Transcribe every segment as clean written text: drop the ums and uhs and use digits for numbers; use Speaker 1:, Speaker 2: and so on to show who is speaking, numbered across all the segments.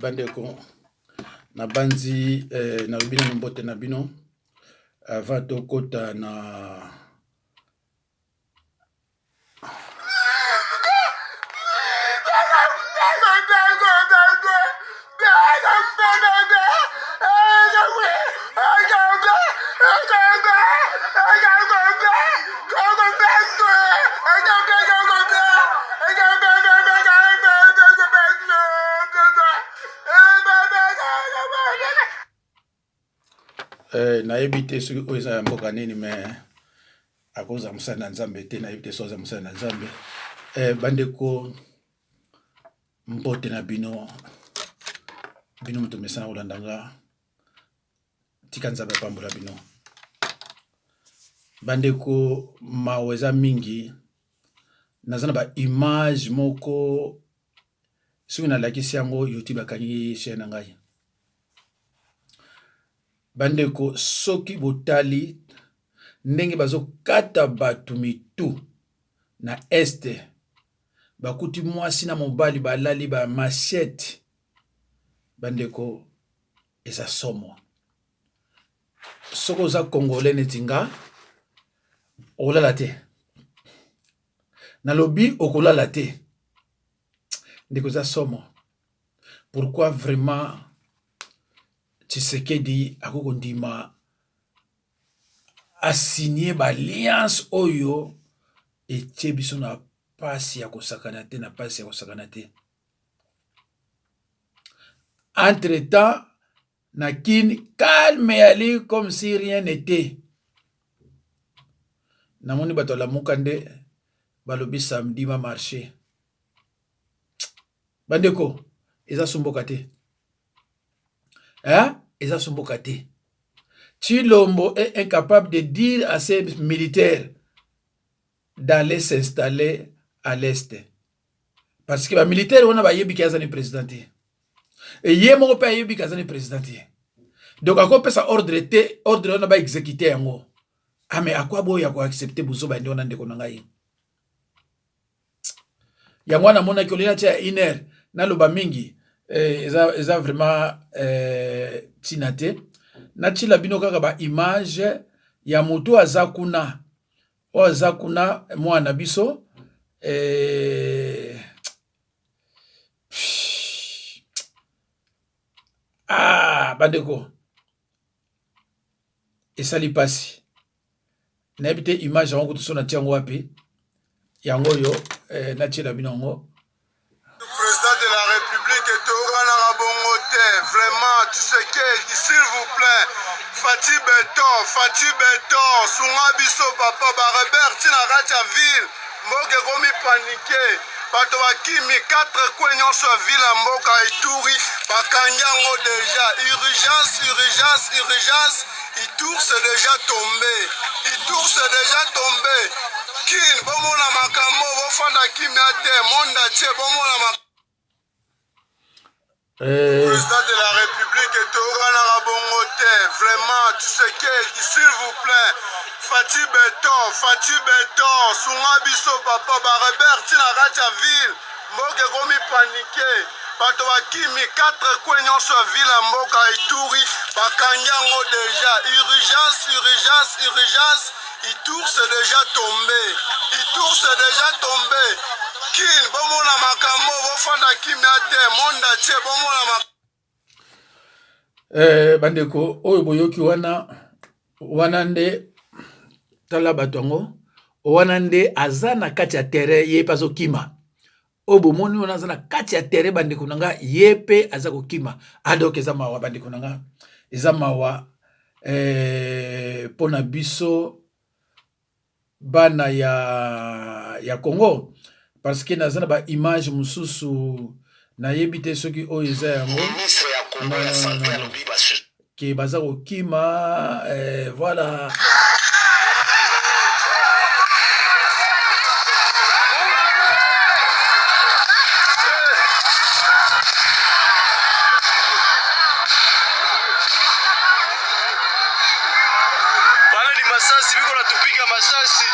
Speaker 1: Bandeko na banzi na bino mbote na bino avant to kota na nayebi te soki oyo eza ya mboka nini me akoza mosala na nzambe te nayebi te soza mosala na nzambe bandeko mbote na bino moto mesana kolandanga tika nzambe apambola bino bandeko mawa eza mingi naza na ba image moko soki nalakisi yango YouTube akangi chaîne na ngai bandeko soki botali ndenge bazokata bato mitu na este bakuti mwasi na mobali balali ba machete bandeko eza somo soko za congolais netinga okolala te nalobi okolala te ndeko eza somo pourquoi vraiment Tshisekedi akoko ndima asigné ba alliance oyo etie biso na pasi ya kosakana te na pasi ya kosakana te entre temps na kini calme ali comme si rien n'était namoni bato lamuka nde balobi samedi ma marché bandeko eza somboka te eza somboka te. Tshilombo est incapable de dire à ses militaires d'aller s'installer à l'est. Parce que les militaires on a ba yebi kazani président. Et yemo pe yebi kazani président. Donc à quoi peut ça ordre on a ba exécuter yango. Ah mais à quoi boya ko accepter buzo ba ndona ndeko ngai. Yango na mona kolina tia iner na loba mingi eza vraiment tinate na tila bino kaka ba image ya moto azakuna mwana biso bandeko esali pasi nayebi te image yango kutu so na tiango wapi yango yo na tila bino ngo
Speaker 2: vraiment, tu sais que, s'il vous plaît, Fati Beton, Sungabiso, papa, Robert, Tinaracha ville, Moke Gomi paniqué, Bato Bakimi, 4 coignons sur ville, Moka Ituri, Bakanyango déjà, urgence, Itour c'est déjà tombé, Kin, Bomona Makambo, Vofanda Kimiate, Monda Tche, Bomona Makambo. Président de la République et vraiment, tu sais que, s'il vous plaît, Fati Beton, Sungabiso, papa, Robert, Tinaracha ville, Moke Gomi paniqué, Bato Bakimi, 4 coignons sur ville, Moka Ituri, Bakanyango déjà, urgence, Itour c'est déjà tombé, Kin, Bomona Makambo, Vofanda Kimiate, Monda Tche, Bomona Makambo.
Speaker 1: Bandeko, oyo boyoki wana nde tala batongo, wana nde azana kati ya terre yepe azokima. Oyo bomoni wana azana kati ya terre bandeko nanga yepe azako kima. Donc eza mawa bandeko nanga, eza mawa pona biso bana ya Congo. Parce que nazana ba image mususu nayebi te soki oyo eza yango ke baza kokima voilà.
Speaker 2: Masasi biko natupiga masasi.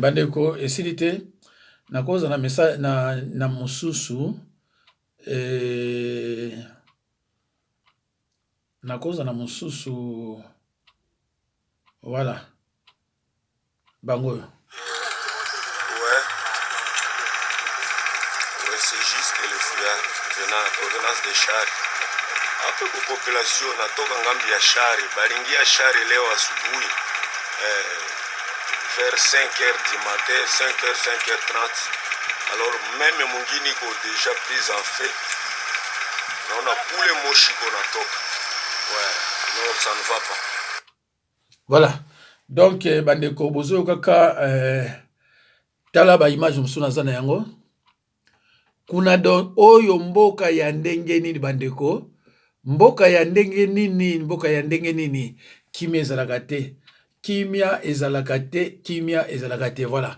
Speaker 1: Bandeko esili te nakoza na message na mosusu nakoza na mosusu voilà bango.
Speaker 2: Ouais, c'est juste le fuyard venant provenance de chari. Hapo kwa population natoka ngambi ya chari, balingia chari leo asubuhi vers 5h du matin, 5h, 5h30. Alors même mwingine iko déjà pris en fait. Naona kule moshi kona toka. Ouais, non, ça ne va pas.
Speaker 1: Voilà. Donc bandeko bozo kaka tala ba image msuna zana yango. Kuna don oyo mboka ya ndenge nini bandeko? Mboka ya ndenge nini? Mboka ya ndenge nini? Kimia ezalaka te. Kimia ezalaka te. Kimia ezalaka te. Voilà.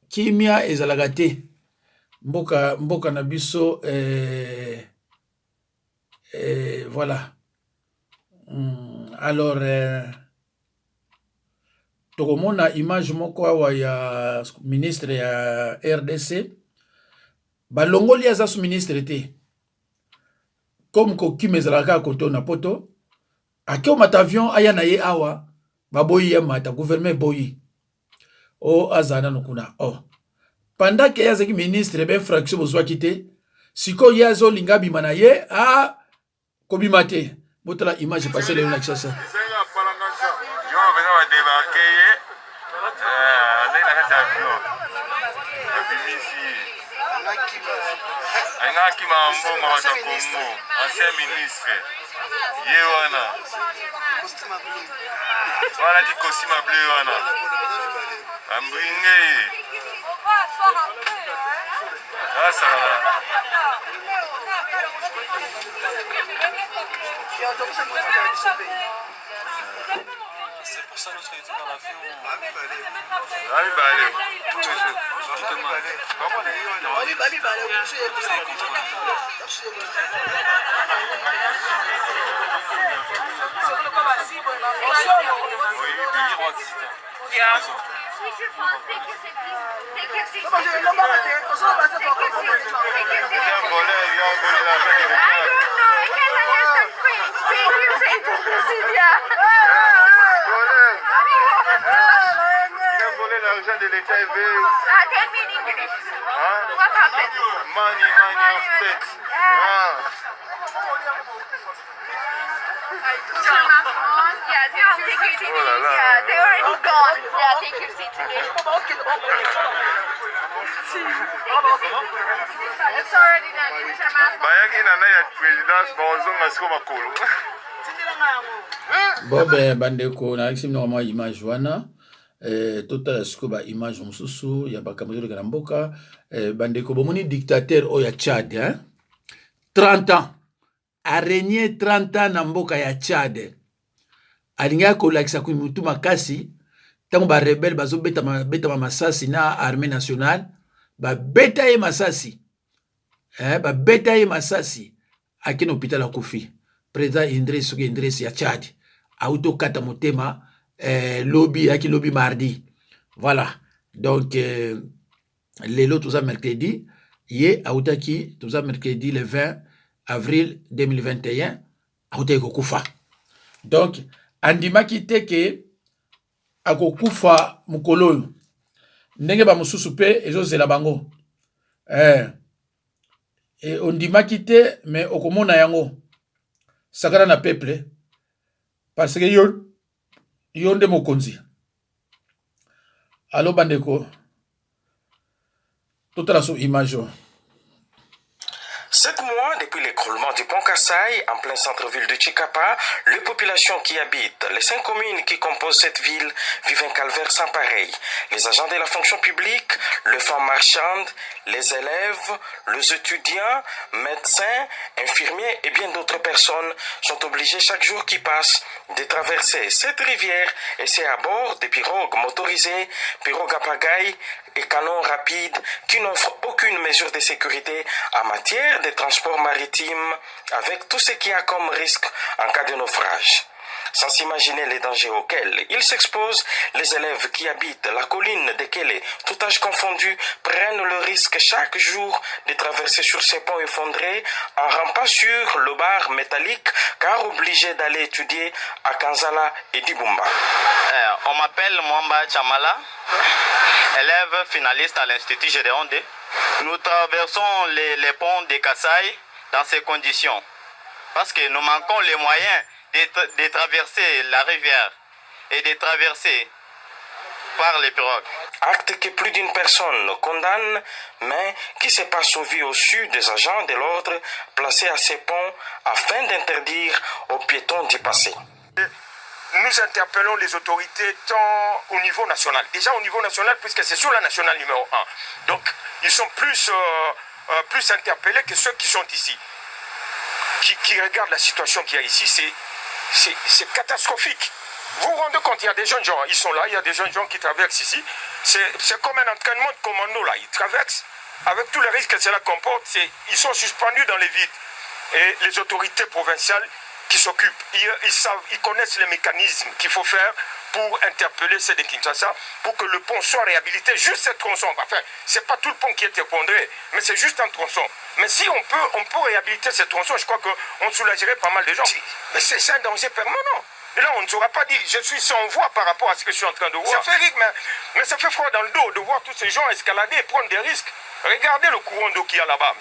Speaker 1: Kimia ezalaka te. Mboka na biso voilà. Alors tokomona image moko awa ya ministre ya RDC balongoli aza su ministre te comme kokima ezalaka koto na poto akeo mata avion aya na ye awa baboyi ya mata gouvernement boyi o azana nokuna pendant que yazaki ministre ben fraction bozwaki te siko ye azolinga bima na ye kobima te botala image passé lelo na Kinshasa.
Speaker 2: Angaki mambongo watakombo ancien ministre yewana wana di kosima bleu wana ambringe asala c'est pour ça notre été dans l'avion. Ami balé. L'argent de l'État est venu.
Speaker 3: Tell me in English. What happened?
Speaker 2: Money of tax.
Speaker 3: Yeah, take your seat. Yeah, they already gone. Yeah, take your seat today. It's already done. Use your mask.
Speaker 2: Bayaki na ya présidence bazonga siko makolo.
Speaker 1: Bobe bandeko na exim na image wana. Total siko ba image mususu ya bakamuzelo kana mboka bandeko bomoni dictateur o ya Tchad 30 ans a régné 30 ans na mboka ya Tchad alinga ko lakisa ku mutu makasi tango ba rebelle bazo beta masasi na armée nationale ba beta ye masasi ba beta ye masasi akina hôpital ya Kofi président Idriss ya Tchad auto kata motema lobby aki lobby mardi voilà donc lelo tout ça mercredi ye autaki tout ça mercredi le 20 avril 2021 autaki kokufa donc andimaki te ke akokufa mukolo ndenge ba mususu pe ezozela bango ondimaki te mais okomona yango sakana na peuple parce que yonde mokonzi alo bandeko totala so image
Speaker 4: 7 mois depuis l'écroulement du pont Kasai, en plein centre-ville de Chikapa, les populations qui habitent les 5 communes qui composent cette ville vivent un calvaire sans pareil. Les agents de la fonction publique, les femmes marchandes, les élèves, les étudiants, médecins, infirmiers et bien d'autres personnes sont obligés chaque jour qui passe de traverser cette rivière et c'est à bord des pirogues motorisées, pirogues à pagaille et canons rapides qui n'offrent aucune mesure de sécurité en matière de transport maritime avec tout ce qu'il y a comme risque en cas de naufrage. Sans s'imaginer les dangers auxquels ils s'exposent, les élèves qui habitent la colline de Kélé, tout âge confondu, prennent le risque chaque jour de traverser sur ces ponts effondrés en rampant sur le bar métallique car obligés d'aller étudier à Kanzala et Dibumba.
Speaker 5: On m'appelle Mwamba Chamala, élève finaliste à l'Institut Gédéon D. Nous traversons les ponts de Kasai dans ces conditions parce que nous manquons les moyens de traverser la rivière et de traverser par les pirogues.
Speaker 4: Acte que plus d'une personne condamne, mais qui s'est pas sauvé au sud des agents de l'ordre placés à ces ponts afin d'interdire aux piétons d'y passer.
Speaker 6: Nous interpellons les autorités tant au niveau national. Déjà au niveau national, puisque c'est sur la nationale numéro 1. Donc, ils sont plus interpellés que ceux qui sont ici. Qui regardent la situation qu'il y a ici, c'est catastrophique. Vous vous rendez compte, il y a des jeunes gens, ils sont là, il y a des jeunes gens qui traversent ici. C'est comme un entraînement de commando là. Ils traversent avec tous les risques que cela comporte. Ils sont suspendus dans les vides. Et les autorités provinciales qui s'occupent, ils connaissent les mécanismes qu'il faut faire pour interpeller ceux de Kinshasa, pour que le pont soit réhabilité, juste cette tronçon. Enfin, c'est pas tout le pont qui est effondré, mais c'est juste un tronçon. Mais si on peut réhabiliter cette tronçon, je crois qu'on soulagerait pas mal de gens. Mais c'est un danger permanent. Et là, on ne saura pas dire, je suis sans voix par rapport à ce que je suis en train de voir. Ça fait rire, mais ça fait froid dans le dos de voir tous ces gens escalader et prendre des risques. Regardez le courant d'eau qu'il y a là-bas.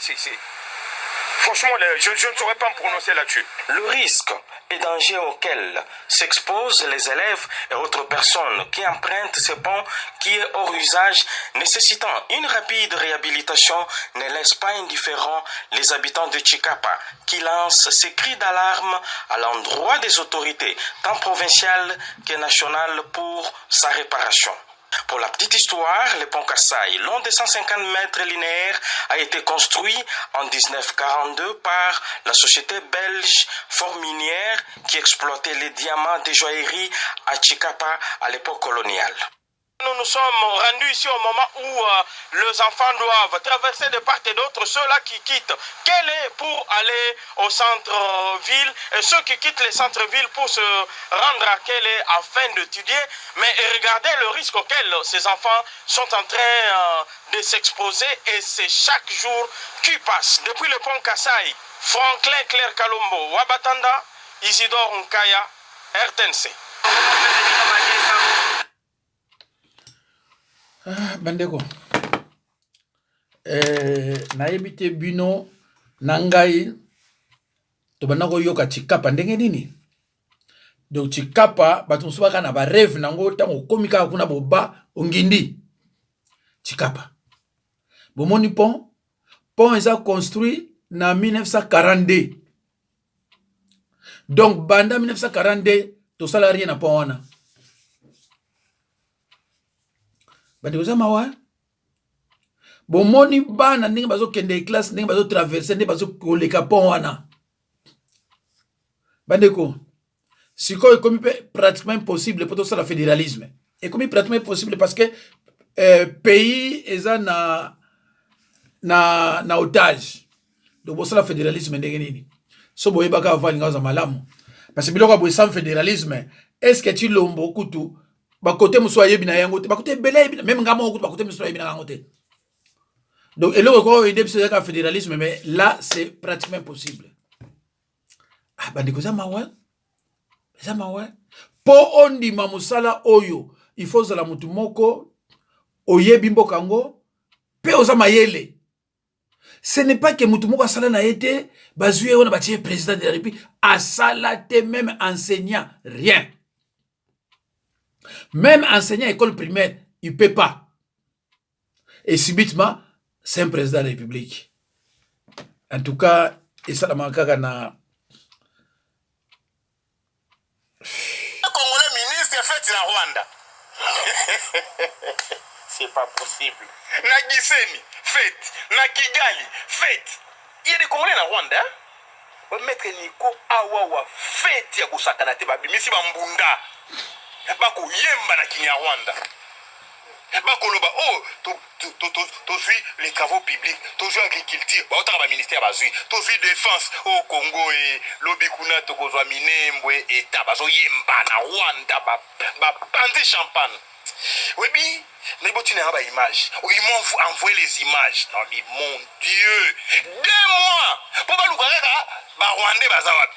Speaker 6: Franchement, je ne saurais pas me prononcer là-dessus.
Speaker 4: Le risque et danger auquel s'exposent les élèves et autres personnes qui empruntent ces ponts qui est hors usage, nécessitant une rapide réhabilitation, ne laisse pas indifférents les habitants de Chikapa qui lancent ces cris d'alarme à l'endroit des autorités, tant provinciales que nationales, pour sa réparation. Pour la petite histoire, le pont Kasai, long de 150 mètres linéaires, a été construit en 1942 par la société belge Forminière qui exploitait les diamants des joailleries à Chikapa à l'époque coloniale.
Speaker 5: Nous nous sommes rendus ici au moment où les enfants doivent traverser de part et d'autre, ceux-là qui quittent Kélé pour aller au centre-ville et ceux qui quittent les centres-villes pour se rendre à Kélé afin d'étudier. Mais regardez le risque auquel ces enfants sont en train de s'exposer et c'est chaque jour qui passe. Depuis le pont Kasai, Franklin Claire Kalombo, Wabatanda, Isidore Nkaya, RTNC.
Speaker 1: Bandeko, nayebi te bino na ngai tobanda koyoka Chikapa ndenge nini. Donc Chikapa bato mosusu baka na ba rêve nango ntango okomi kaka kuna boba ongindi Chikapa. Bomoni pont eza construit na 1942. Donc banda 1942 tosala rien na pont wana. Bandeko mawa bomoni bana ndenge bazo kende classe ndenge bazo traverser ndenge bazo koleka pont wana. Bandeko sikoyo ekomi pratiquement impossible pour tosala fédéralisme. Ekomi pratiquement impossible parce que pays eza na otage. Donc bosala fédéralisme ndenge nini. So boyebaka avali ngaza malamu. Parce que biloko boye sans fédéralisme, est-ce que tu lombo kutu bakote muso ayebi na yango te bakote belé même ngamo kutu bakote muso ayebi na yango te. Donc eloko ko ide biso ka fédéralisme, mais là c'est pratiquement impossible. Ah bandeko za mawa po ondi mamusala oyo il faut zala mutu moko oyebi mboka ngo pe oza mayele. Ce n'est pas que mutu moko asala na yete bazuye ona batie président de la République asala te, même enseignant rien. Même enseignant école primaire, il ne peut pas. Et subitement, c'est un président de la République. En tout cas, esalamaka kaka na
Speaker 5: Congolais ministre fait na Rwanda. C'est pas possible. Na Gisenyi, fête. Na Kigali, fête. Il y a des Congolais na Rwanda. Hein? Maître Nico awawa fête ya kusakana te babimisi bambunda. Bako yemba na Kinyarwanda. Bakoloba oh to suis les travaux publics, to suis agriculture, ba otaka ba ministère bazui, to suis défense au Congo et lobikuna to kozwa minembwe eta bazo yemba na Rwanda ba pandi champagne. Oui, mais les bottines ont des images. Ils m'ont envoyé les images. Non, mais mon Dieu, 2 mois pour pas le Rwandais.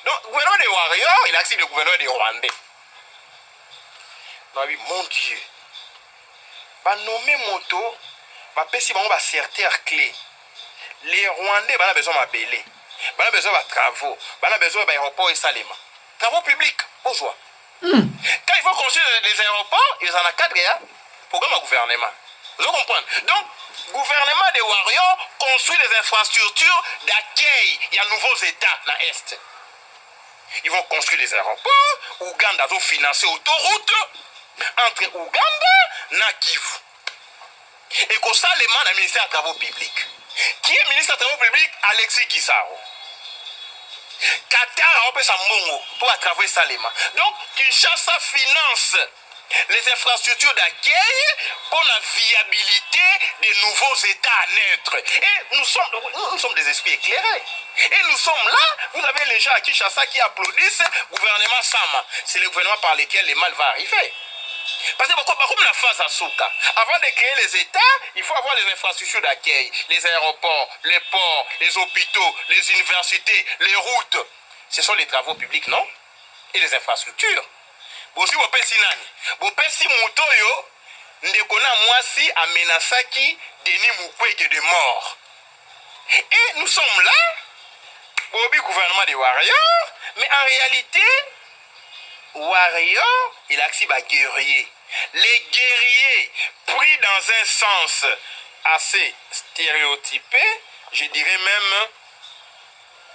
Speaker 5: Donc, le gouvernement des Warriors, il a accepté le gouvernement des Rwandais. Non, mais mon Dieu. Bah, nommer moto, bah, si on va certaines clés. Les Rwandais, bah, besoin de belé. Bah, besoin de travaux. Bah, besoin d'aéroports et saléma. Travaux publics, bonjour. Quand il faut construire les aéroports, ils en ont 4 gars. Programme au gouvernement. Vous comprenez? Donc, le gouvernement des Warriors construit des infrastructures d'accueil. Il y a de nouveaux États dans l'Est. Ils vont construire les aéroports. Ouganda va financer autoroute entre Ouganda et Kivu. Et comme ça, les mains du ministère des Travaux publics. Qui est ministre des Travaux publics? Alexis Guissaro. Qatar a opéré sa mongo pour attraver Salema. Donc, Kinshasa finance les infrastructures d'accueil pour la viabilité des nouveaux États neutres. Et nous sommes des esprits éclairés. Et nous sommes là, vous avez les gens à Kinshasa qui applaudissent le gouvernement Sama. C'est le gouvernement par lequel le mal va arriver. Parce que comme la phase à Souka, avant de créer les États, il faut avoir les infrastructures d'accueil, les aéroports, les ports, les hôpitaux, les universités, les routes. Ce sont les travaux publics, non? Et les infrastructures. Bosi Bopesi Nani. Bopesi Mutoyo, Ndekona Mwasi amenasaki Denis Mukwege de mort. Et nous sommes là, au gouvernement des Warriors, mais en réalité, Warrior, il a accepté les guerriers. Les guerriers, pris dans un sens assez stéréotypé, je dirais même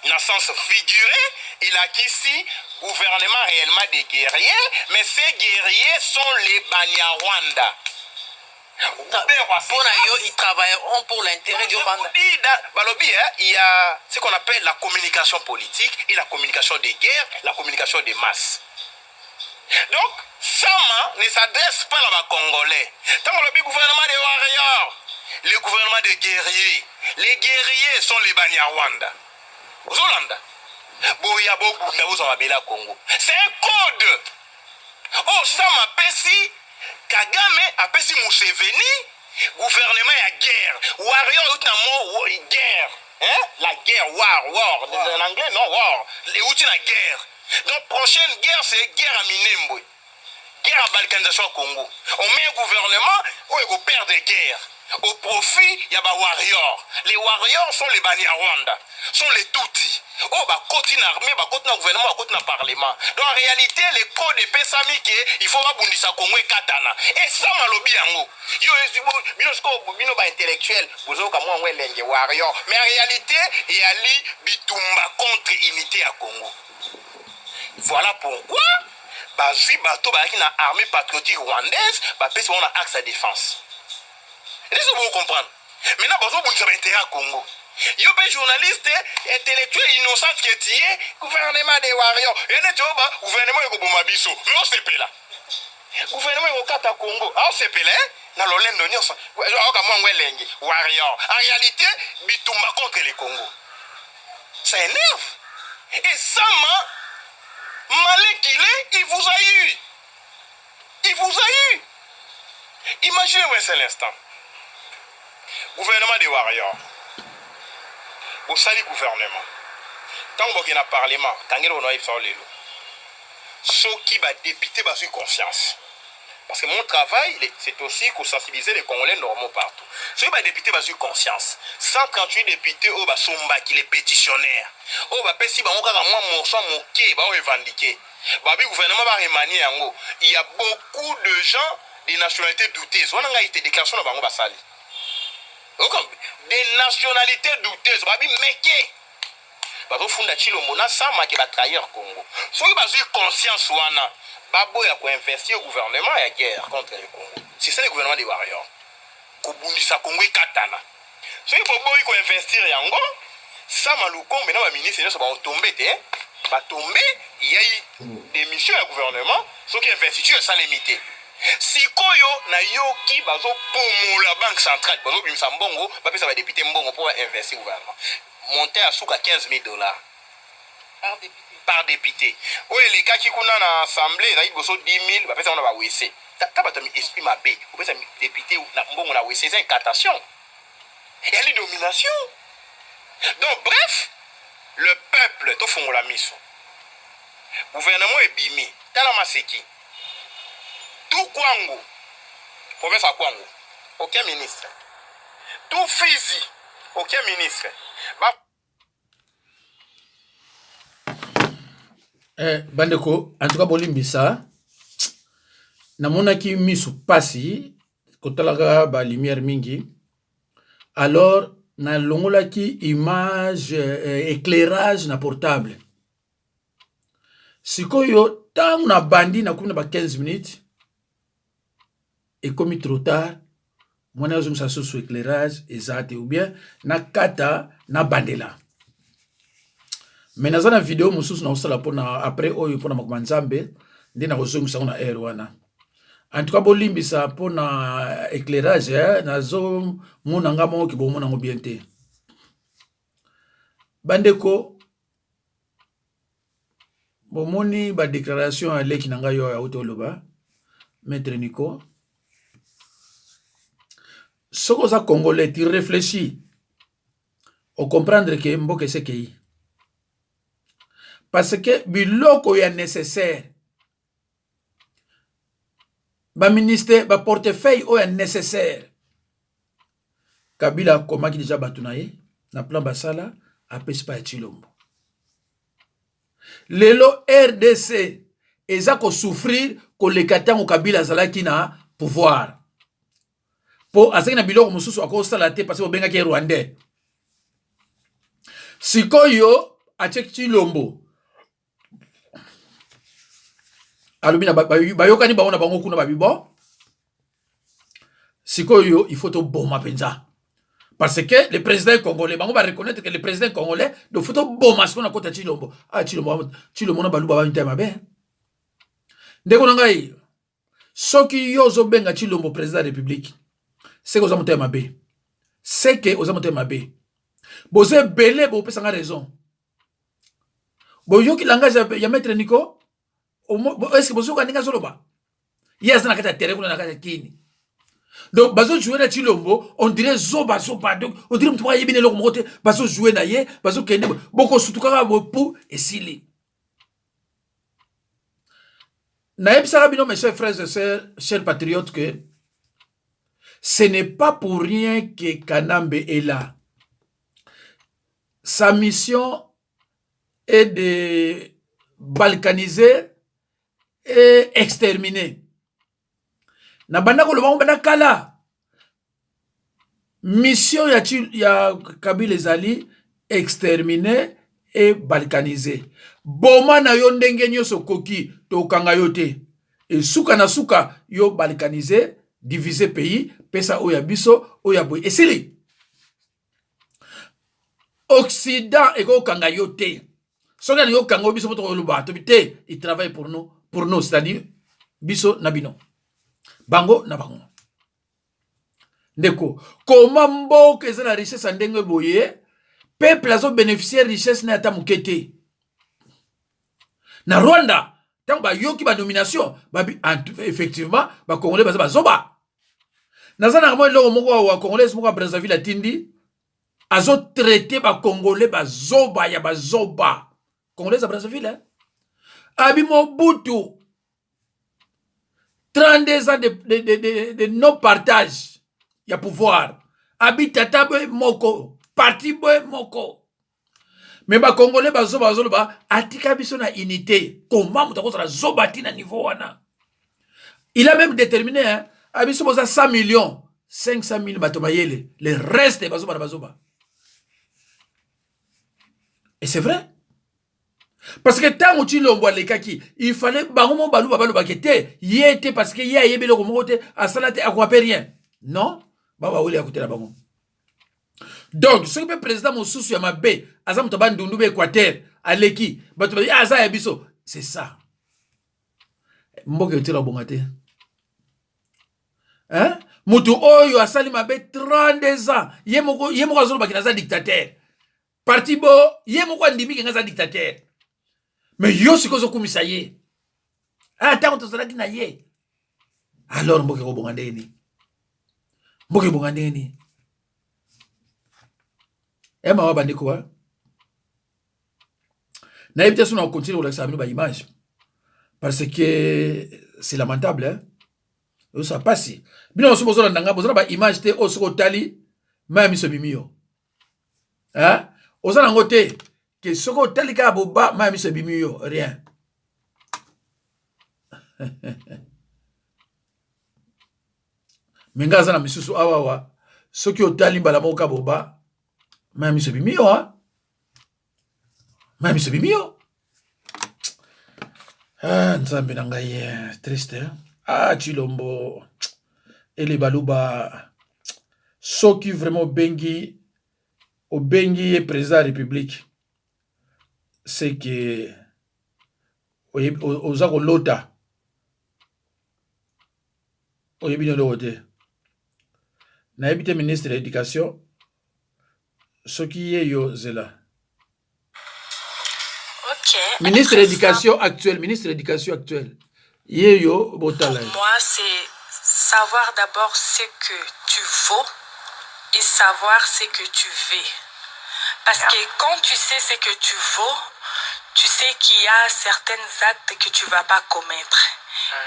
Speaker 5: dans un sens figuré, il a ici gouvernement réellement des guerriers, mais ces guerriers sont les Banyarwanda.
Speaker 7: Pour eux, ils travailleront pour l'intérêt du Rwanda.
Speaker 5: Il y a ce qu'on appelle la communication politique et la communication des guerres, la communication des masses. Donc, Sama ne s'adresse pas à la Congolais. Tant que le gouvernement des Warriors, le gouvernement des guerriers, les guerriers sont les Banyarwanda. Zolanda. C'est un code. Oh, Sama Pessi, Kagame a Pessi Museveni, gouvernement à guerre. Warrior, guerre. Hein? La guerre, war. En anglais, non, war. Les outils la guerre. Donc, prochaine guerre, c'est guerre à Minembwe. Guerre à balkanisation au Congo. On met un gouvernement où il perd des guerres. Au profit, il y a des warriors. Les warriors sont les Banyarwanda, sont les Tutsis. Oh, bah, côté armée, bah, côté gouvernement, bah, côté parlement. Donc, en réalité, les codes de Pessamike, il faut pas bundisa Congo et Katana. Et ça, malobi yango. Yo, bino ba intellectuel, vous avez comme moi, warrior. Mais en réalité, il y a li bitumba contre unité à Congo. Voilà pourquoi, bazui bateau qui na armée patriotique rwandaise, bah pèse on a axe à défense. Est-ce que vous comprenez? Maintenant, bateau vous avez intérêt à Congo. Yo pe journaliste intellectuel innocent qui est tué, gouvernement des warriors. Et ne tu vois, gouvernement est au biso. Mais on s'est là. Gouvernement est au Kata Congo. Ah on s'est là. Dans l'Olendo nyonso. Warrior. En réalité, bitumba contre les Congo. Ça énerve. Et ça malin qu'il est, il vous a eu. Il vous a eu. Imaginez un seul instant. Gouvernement des Warriors. Au sali gouvernement. Tant que vous avez parlement, tant que vous avez parlé, ceux qui va député va sur conscience. Parce que mon travail, c'est aussi pour sensibiliser les Congolais normaux partout. Ceux qui va député va sur conscience. 138 députés au Basomba qui les pétitionnaires. Au Bapesi, on va moi morceau moqué, va revendiquer. Babi gouvernement va remanier yango. Il y a beaucoup de gens des nationalités douteuses. On a été déclaration dans Bango Basali. Des nationalités douteuses. Babi meke. bazofunda Chilombo na sama ke ba trahir Congo. Soki bazui conscience wana baboya ko investir au gouvernement ya guerre contre le Congo. C'est ça le gouvernement des warriors. Kobundisa Congo ikatana. Soki boboyi ko investir yango sama lukombe na ba ministre nyonso ba otombe te ba tomber il y a eu des missions ya gouvernement soki investiture sans limiter. Sikoyo na yoki bazo pomola banque centrale bazo bimisa mbongo bapesa ba député mbongo pour investir gouvernement monter à souka $15,000 par député. Oye les cas qui kuna na assemblée na iboso 10,000 bapesa on ba WC ta bato mi esprit mabé bapesa député na mbongo na WC c'est incantation. Il y a une domination. Donc bref, le peuple to fongola miso. Gouvernement ebimi tala maseki. Tout Kwango, province à Kwango, aucun ministre. Tout Fizi, aucun ministre.
Speaker 1: Bandeko, en tout cas, bolimbisa, namonaki misu pasi, kotalaka ba lumière mingi, alors na longolaki image, éclairage na portable. Sikoyo, tant na bandi na kumina ba 15 minutes, et comme trop tard, moi je me suis sur éclairage exact ou bien na kata na bandela. Mais dans la vidéo mususu na osala pona après oyo pona makumanzambe ndina kozongisa na air wana. En tout cas bolimbisa pona éclairage nazo mona ngamo ki bomona ngo bien te. Bandeko bomoni ba déclaration à leki nanga yo ya otoloba maître Nico. Ce que ça Congolais, tu réfléchis au comprendre que Mboke c'est qui. Parce que biloko est nécessaire. Ba ministère, ba portefeuille est nécessaire. Kabila comment qui déjà batunaye na plan basala apesi pa Chilombo. Lelo RDC eza ko souffrir ko le katango Kabila zalaki na pouvoir. Po azaki na biloko mususu akosala te parce que bengaki Rwandais. Sikoyo acheki Chilombo. Alumina bayokani baona bango kuna babibo. Sikoyo il faut to boma penza. Parce que le président congolais bango va reconnaître que le président congolais do faut to boma ce qu'on a kota Chilombo. Ah Chilombo na baluba ba ntema be. Ndeko ngai. Soki yozo benga Chilombo président de la République. C'est que vous avez mabé. C'est que vous avez mabé. Vous avez belé, vous avez raison. Vous avez qui langage ya maître Nico? Est-ce que vous avez dit solo ba? Yes, na kata terre, na kata kini. Donc, bazo jouer na Chilombo, on dirait zoba. Donc, on dirait que yebine lo mokote, bazo jouer na ye, bazo kende, boko sutukaka pour et sili. Naïb Sarabino, mes chers frères et sœurs, chers patriotes, que ce n'est pas pour rien que Kanambe est là. Sa mission est de balkaniser et exterminer. Nabanda ko lobango bana kala. Mission ya Kabila ezali exterminer et balkaniser. Boma na yo ndenge nyoso koki to kanga yote. Et suka na suka yo balkaniser, diviser pays, pesa oya biso, oya boy. Et c'est li. Occident et go kanga yote. Soka yo kanga biso moto luba, tobite, il travaille pour nous, c'est-à-dire biso nabino. Bango na bango. Ndeko, comment mboka eza la richesse ndenge boye, peuple azo bénéficier richesse na ata mukete. Na Rwanda, tant ba yoki ba nomination, effectivement, ba Congolais ba zoba. Nazana mo lo moko wa Congolais moko Brazzaville atindi, azo traité ba Congolais ba zoba ya ba zoba. Congolais à Brazzaville hein. Abi Mobutu 32 ans de non-partage. Il y a pouvoir. Habitata moko. Parti moko. Mais ba Congolais ba zoba zoba atika biso na unité. Comment mutako za zoba tina niveau wana. Il a même déterminé hein. Abiso boza 100 millions, 500 000 batomayele. Le reste ba zoba na bazoba. Et c'est vrai. Parce que tant que tu l'envoies les kaki, il fallait baromo balou babalou bakete, y était parce que y a yébé le romote, à salate, à quoi rien. Non? Baba oui, à côté la bango. Donc, ce que le président Moussoussou Yamabé, Azam Taban Dundoube Équateur, à l'équipe, Aza Yabiso, c'est ça. Mboke yote la bongate. Hein? Moutou Oyo a sali mabé 32 ans. Yemoko azolo bakinaza dictateur. Parti bo, yemoko andimi kengaza dictateur. Mais yo sikozo kumisa ye. Ah, tango tozalaki na ye. Alors mboke ko bongandeni. Mboke bongandeni. Ema wa bandiko wa. Na yebite sona continue ko lakisa ba image. Parce que c'est lamentable, hein. Ça passe. Bino so bozola ndanga bozola ba image te osoko tali ma miso bimio. Hein? Ozana ngote que soko tali ka boba ma miso bimio rien. Menga zana misusu awawa soki otali mbala moka boba ma miso bimio, hein? Ma miso bimio. Ah, nzambe na ngai triste, hein? Ah, Chilombo ele baluba soki vraiment bengi obengi président de la République, c'est que oza kolota oyebi no lote na yebite ministre de l'éducation soki ye yo zela. Ministre de l'éducation actuel, Yeyo Botala.
Speaker 7: Pour moi, c'est savoir d'abord ce que tu vaux et savoir ce que tu veux. Parce que quand tu sais ce que tu vaux, tu sais qu'il y a certains actes que tu ne vas pas commettre.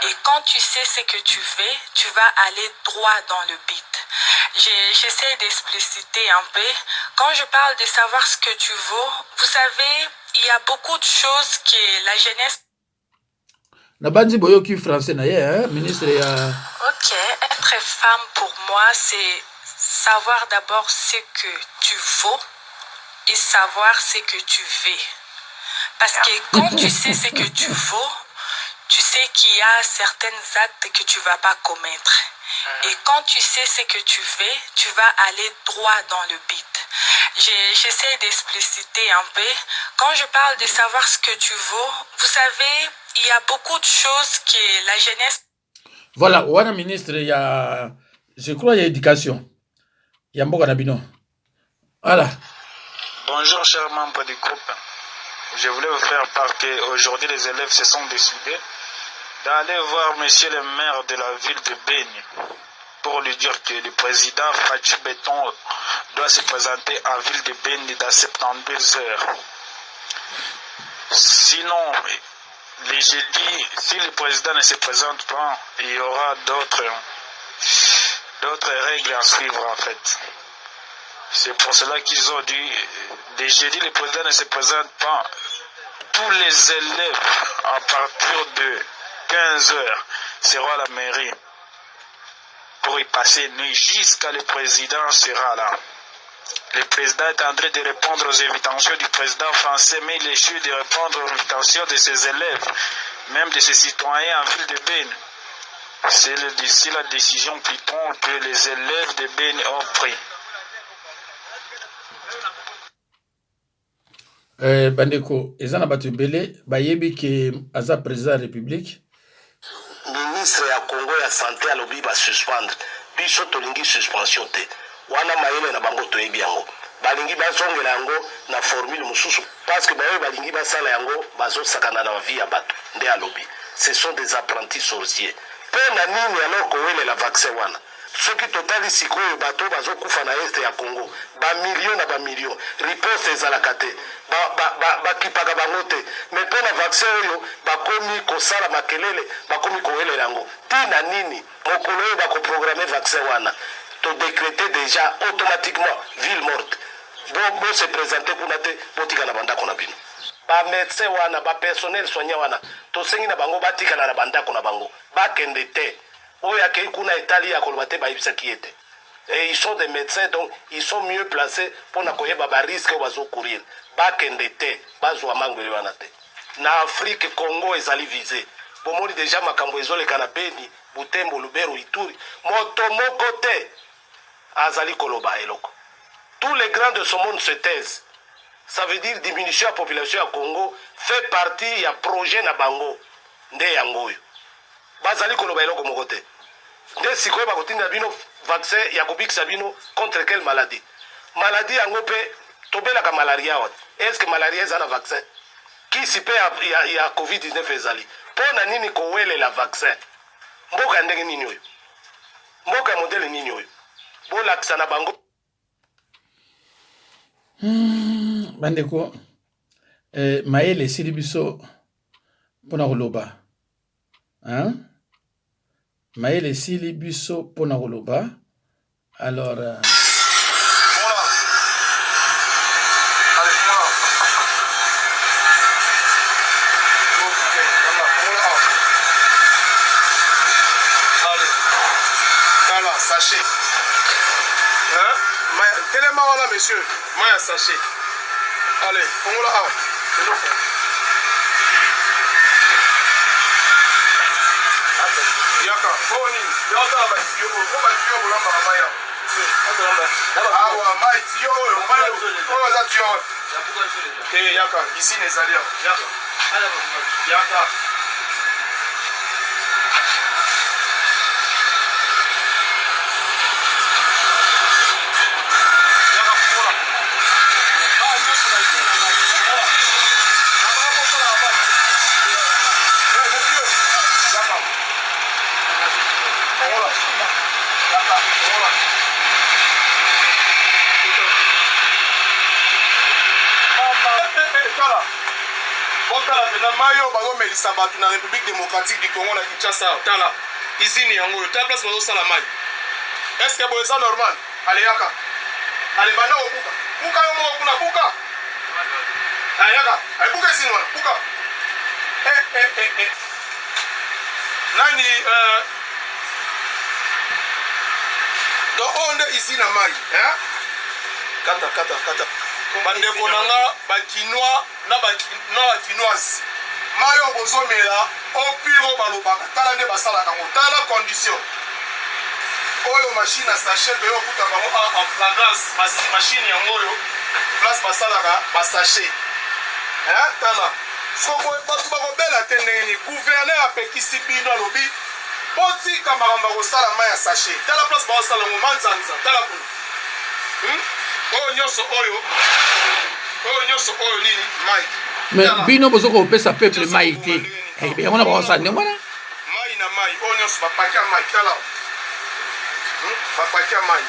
Speaker 7: Et quand tu sais ce que tu veux, tu vas aller droit dans le but. J'essaie d'expliciter un peu. Quand je parle de savoir ce que tu vaux, vous savez, il y a beaucoup de choses que la jeunesse...
Speaker 1: Nabandi Boyoki français na ye, hein, ministre ya...
Speaker 7: Ok, être femme pour moi, c'est savoir d'abord ce que tu vaux et savoir ce que tu veux. Parce que quand tu sais ce que tu vaux, tu sais qu'il y a certains actes que tu ne vas pas commettre. Et quand tu sais ce que tu veux, tu vas aller droit dans le but. J'essaie d'expliciter un peu. Quand je parle de savoir ce que tu vaux, vous savez, il y a beaucoup de choses que la jeunesse...
Speaker 1: Voilà, ouana ministre, il y a... Je crois il y a éducation. Il y a Mboka Nabino. Voilà.
Speaker 8: Bonjour, chers membres du groupe. Je voulais vous faire part qu'aujourd'hui, les élèves se sont décidés d'aller voir monsieur le maire de la ville de Beni pour lui dire que le président Fatou Béton doit se présenter à la ville de Beni dans 72 heures. Sinon, les jeudis, si le président ne se présente pas, il y aura d'autres règles à suivre en fait. C'est pour cela qu'ils ont dit, les jeudis, le président ne se présente pas. Tous les élèves, à partir de 15 heures, seront à la mairie pour y passer nuit jusqu'à le président sera là. Le président est en train de répondre aux invitations du président français, mais il échoue de répondre aux invitations de ses élèves, même de ses citoyens en ville de Beni. C'est d'ici la décision plutôt que les élèves de Beni ont pris.
Speaker 1: Bandeko, ezana batu belé, bayebi ke aza président de la République.
Speaker 9: Ministre ya Congo ya santé alobi ba suspendre. Biso tolingi suspension te. Wana mayele na bango toyebi yango. Balingi bazongela yango na formule mususu parce que bayo balingi basala yango bazosakana na vie ya bato. Nde alobi. Ce sont des apprentis sorciers. Pe na nini alors ko wele la vaccin wana. Soki totali sikoyo bato bazokufa na este ya Congo. Ba million riposte ezalaka te. Bakipaka bango te. Mais pe na vaccin oyo bakomi kosala makelele, bakomi kowelela yango. Tina nini mokolo oyo bakoprogramme vaccin wana. To décréter déjà automatiquement ville morte. Bon se présenter kuna te botika na bandako na bino. Ba médecin wana, ba personnel soignant wana, to sengi na bango batika na bandako na bango. Bakende te. Oya ke kuna Italie ya kolobate ba ibisa kiete. Et ils sont des médecins, donc ils sont mieux placés pour n'akoyeba ba risque au bazo courir. Bakende te, bazo amangwe wana te. Na Afrique, Congo ezali visé. Bomoni déjà makambo ezole kanabeni, Butembo, Lubero, Ituri. Motomoko te. Azali koloba eloko. Tous les grands de ce monde se taisent. Ça veut dire diminution de la population à Congo fait partie ya projet na bango. Nde yangoyo. Bazali koloba eloko moko te. Nde sikoyo bakotinda bino vaccin ya kobikisa bino contre quelle maladie? Maladie yango pe tobelaka malaria wat. Est-ce que malaria eza na vaccin? Qui si pe ya COVID-19 ezali? Pona nini kowelela vaccin? Mboka ndenge nini oyo? Mboka ya modele nini oyo? Bolakisa na bango.
Speaker 1: Bandeko, Maël esili biso pona koloba. Hein? Maël esili biso pona koloba. Alors
Speaker 2: sachet. Hein? Tellement voilà, monsieur. Moi, un sachet. Allez, on l'a. Yaka, boni. Yaka, batio, batio, bolamba maya. Ah, mai tio, mai. Oh, ça tio. Eh, yaka, ici les alliés. Yaka. Yaka. Mayo bazo melisa bato na République démocratique du Congo na Kinshasa tala izini yango ta place bazo sala mai. Est-ce que boza normal? Ale yaka. Ale bana okuka. Kuka yo mo kuna kuka. Ayaka. Ay kuka izini wana kuka. Nani do onde izini na mai, hein? Kata. Bandeko nanga bakinois na bakinoise. Mayo bozomela opiro balobaka tala nde basalaka ngo tala condition oyo machine à sachet de yo kuta bango en flagrance machine yango oyo place basalaka ba sachet hein tala soko bato bakobela te ndenge ni gouverneur apekisi bino alobi botika makambo kosala mai ya sachet tala place bakosala ngo manzanza tala kuna oyo nyonso oyo nini mai.
Speaker 1: Mais bino bozo ko pesa peuple maïté. Eh bien on a pas ça ndemwana.
Speaker 2: Mai na mai, on nyonso bapaki mai tala. Bapaki mai.